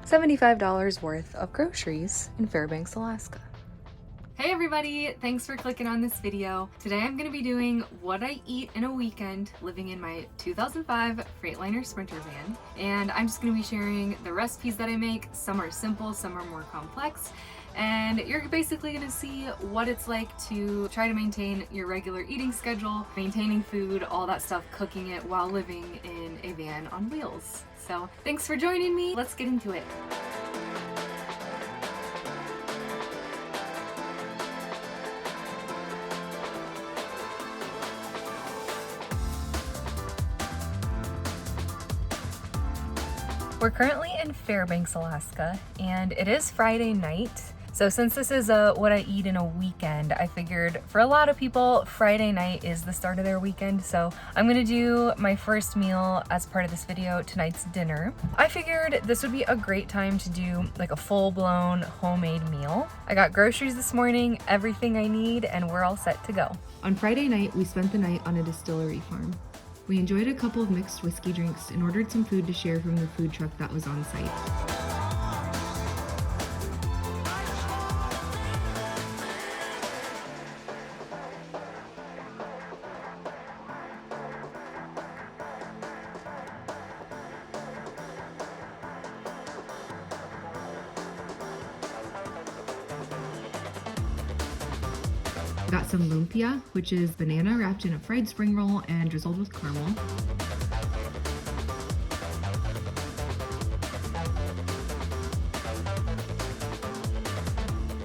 $75 worth of groceries in Fairbanks, Alaska. Hey everybody, thanks for clicking on this video. Today I'm going to be doing what I eat in a weekend living in my 2005 Freightliner Sprinter van. And I'm just going to be sharing the recipes that I make. Some are simple, some are more complex. And you're basically going to see what it's like to try to maintain your regular eating schedule, maintaining food, all that stuff, cooking it while living in a van on wheels. So thanks for joining me. Let's get into it. We're currently in Fairbanks, Alaska, and it is Friday night. So since this is what I eat in a weekend, I figured for a lot of people, Friday night is the start of their weekend. So I'm gonna do my first meal as part of this video, tonight's dinner. I figured this would be a great time to do like a full-blown homemade meal. I got groceries this morning, everything I need, and we're all set to go. On Friday night, we spent the night on a distillery farm. We enjoyed a couple of mixed whiskey drinks and ordered some food to share from the food truck that was on site. Got some lumpia, which is banana wrapped in a fried spring roll and drizzled with caramel.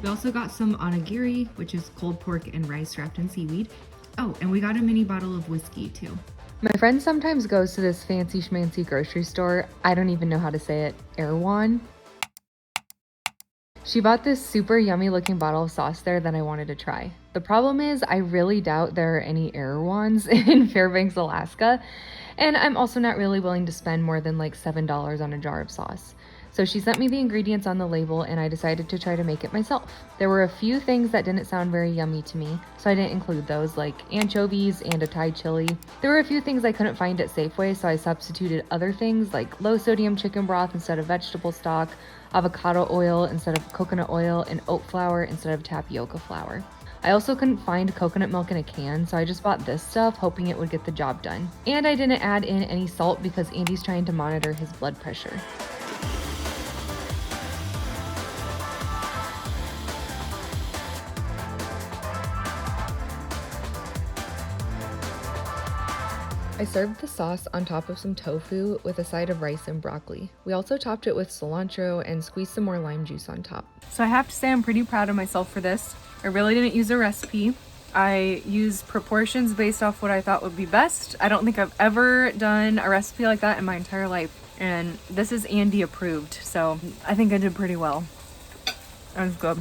We also got some onigiri, which is cold pork and rice wrapped in seaweed. Oh, and we got a mini bottle of whiskey too. My friend sometimes goes to this fancy schmancy grocery store. I don't even know how to say it. Erewhon. She bought this super yummy looking bottle of sauce there that I wanted to try. The problem is I really doubt there are any Erewhons in Fairbanks, Alaska, and I'm also not really willing to spend more than like $7 on a jar of sauce. So she sent me the ingredients on the label and I decided to try to make it myself. There were a few things that didn't sound very yummy to me, so I didn't include those, like anchovies and a Thai chili. There were a few things I couldn't find at Safeway, so I substituted other things like low sodium chicken broth instead of vegetable stock, avocado oil instead of coconut oil, and oat flour instead of tapioca flour. I also couldn't find coconut milk in a can, so I just bought this stuff hoping it would get the job done. And I didn't add in any salt because Andy's trying to monitor his blood pressure. I served the sauce on top of some tofu with a side of rice and broccoli. We also topped it with cilantro and squeezed some more lime juice on top. So I have to say I'm pretty proud of myself for this. I really didn't use a recipe. I used proportions based off what I thought would be best. I don't think I've ever done a recipe like that in my entire life. And this is Andy approved, so I think I did pretty well. That was good.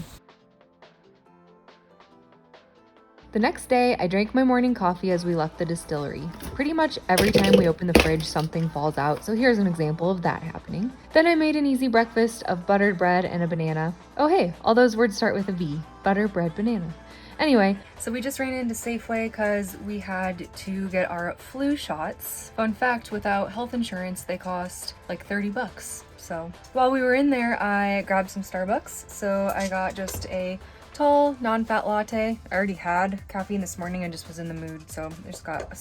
The next day, I drank my morning coffee as we left the distillery. Pretty much every time we open the fridge, something falls out, so here's an example of that happening. Then I made an easy breakfast of buttered bread and a banana. Oh hey, all those words start with a V. Butter, bread, banana. Anyway, so we just ran into Safeway because we had to get our flu shots. Fun fact, without health insurance, they cost like 30 bucks. So while we were in there, I grabbed some Starbucks. So I got just a tall, non-fat latte. I already had caffeine this morning. I just was in the mood, so I just got the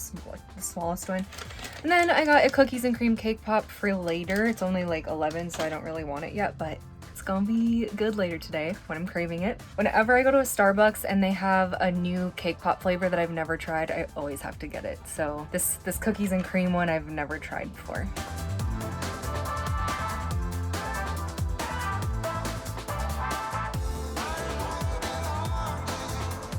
smallest one. And then I got a cookies and cream cake pop for later. It's only like 11, so I don't really want it yet, but it's gonna be good later today when I'm craving it. Whenever I go to a Starbucks and they have a new cake pop flavor that I've never tried, I always have to get it. So this cookies and cream one I've never tried before.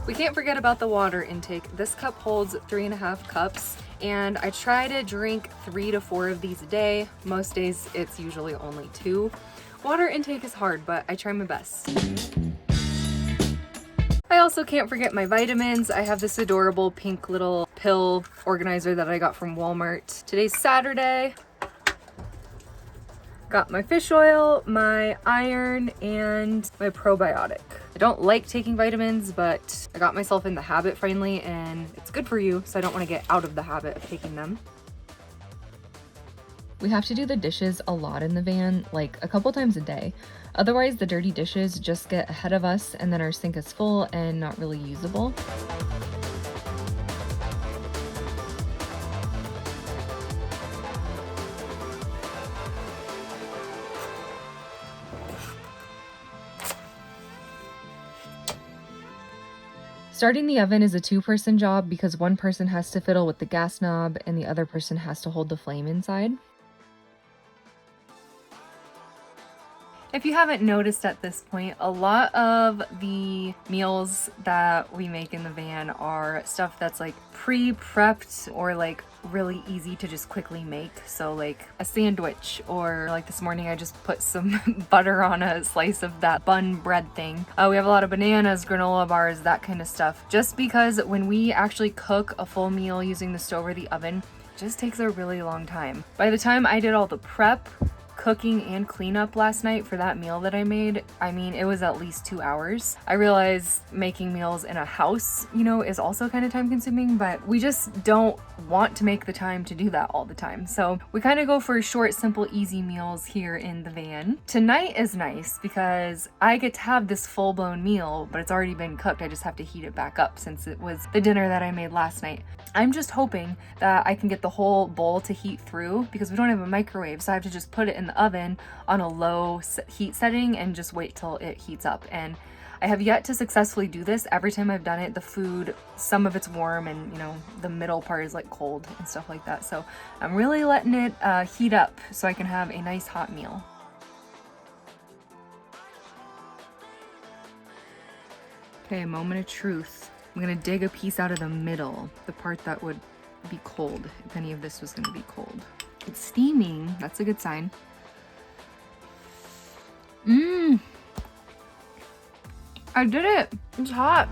We can't forget about the water intake. This cup holds 3.5 cups, and I try to drink 3 to 4 of these a day. Most days it's usually only 2. Water intake is hard, but I try my best. I also can't forget my vitamins. I have this adorable pink little pill organizer that I got from Walmart. Today's Saturday. Got my fish oil, my iron, and my probiotic. I don't like taking vitamins, but I got myself in the habit finally, and it's good for you, so I don't want to get out of the habit of taking them. We have to do the dishes a lot in the van, like a couple times a day. Otherwise, the dirty dishes just get ahead of us and then our sink is full and not really usable. Starting the oven is a two-person job because one person has to fiddle with the gas knob and the other person has to hold the flame inside. If you haven't noticed at this point, a lot of the meals that we make in the van are stuff that's like pre-prepped or like really easy to just quickly make. So like a sandwich, or like this morning I just put some butter on a slice of that bun bread thing. We have a lot of bananas, granola bars, that kind of stuff. Just because when we actually cook a full meal using the stove or the oven, it just takes a really long time. By the time I did all the prep, cooking and cleanup last night for that meal that I made, I mean, it was at least 2 hours. I realize making meals in a house, you know, is also kind of time consuming, but we just don't want to make the time to do that all the time. So we kind of go for short, simple, easy meals here in the van. Tonight is nice because I get to have this full-blown meal, but it's already been cooked. I just have to heat it back up since it was the dinner that I made last night. I'm just hoping that I can get the whole bowl to heat through because we don't have a microwave, so I have to just put it in the oven on a low heat setting and just wait till it heats up. And I have yet to successfully do this. Every time I've done it, the food, some of it's warm and, you know, the middle part is like cold and stuff like that. So I'm really letting it heat up so I can have a nice hot meal. Okay, moment of truth. I'm gonna dig a piece out of the middle, the part that would be cold, if any of this was gonna be cold. It's steaming, that's a good sign. I did it! It's hot!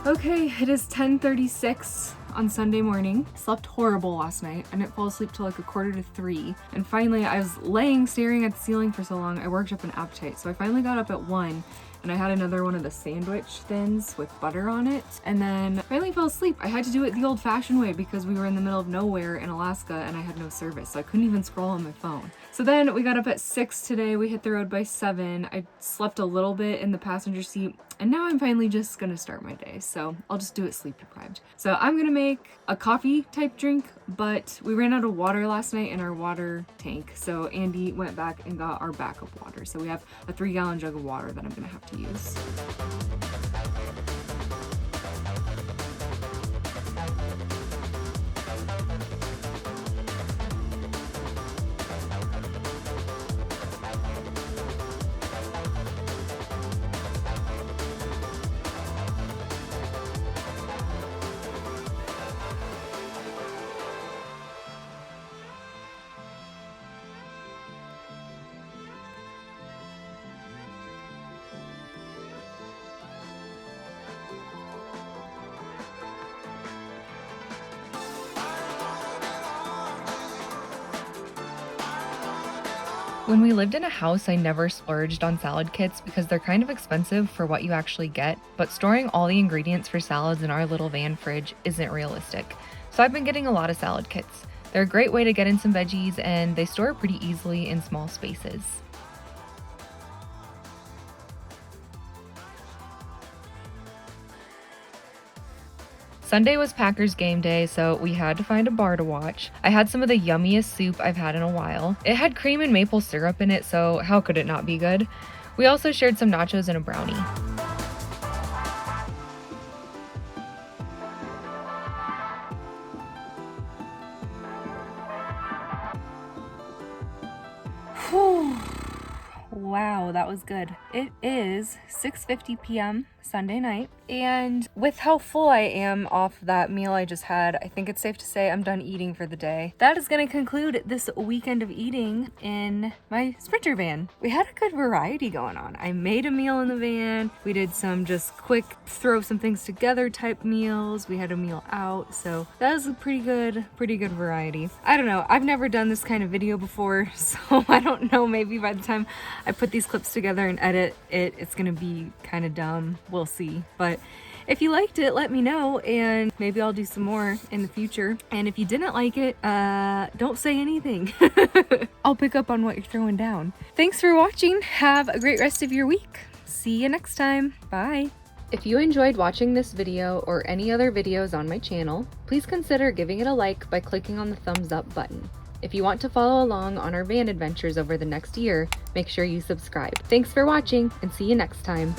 Okay, it is 10:36 on Sunday morning. Slept horrible last night. I didn't fall asleep till like 2:45. And finally, I was laying staring at the ceiling for so long, I worked up an appetite. So I finally got up at 1 and I had another one of the sandwich thins with butter on it. And then finally fell asleep. I had to do it the old-fashioned way because we were in the middle of nowhere in Alaska and I had no service. So I couldn't even scroll on my phone. So then we got up at 6 today. We hit the road by 7. I slept a little bit in the passenger seat. And now I'm finally just gonna start my day, so I'll just do it sleep deprived. So I'm gonna make a coffee type drink, but we ran out of water last night in our water tank, so Andy went back and got our backup water. So we have a 3-gallon jug of water that I'm gonna have to use. When we lived in a house, I never splurged on salad kits because they're kind of expensive for what you actually get, but storing all the ingredients for salads in our little van fridge isn't realistic. So I've been getting a lot of salad kits. They're a great way to get in some veggies and they store pretty easily in small spaces. Sunday was Packers game day, so we had to find a bar to watch. I had some of the yummiest soup I've had in a while. It had cream and maple syrup in it, so how could it not be good? We also shared some nachos and a brownie. Whew. Wow, that was good. It is 6:50 p.m. Sunday night, and with how full I am off that meal I just had, I think it's safe to say I'm done eating for the day. That is going to conclude this weekend of eating in my Sprinter van. We had a good variety going on. I made a meal in the van. We did some just quick throw some things together type meals. We had a meal out, so that was a pretty good variety. I don't know, I've never done this kind of video before, so I don't know, maybe by the time I put these clips together and edit it, it's gonna be kind of dumb. We'll see. But if you liked it, let me know, and maybe I'll do some more in the future. And if you didn't like it, don't say anything. I'll pick up on what you're throwing down. Thanks for watching. Have a great rest of your week. See you next time. Bye. If you enjoyed watching this video or any other videos on my channel, please consider giving it a like by clicking on the thumbs up button. If you want to follow along on our van adventures over the next year, make sure you subscribe. Thanks for watching, and see you next time.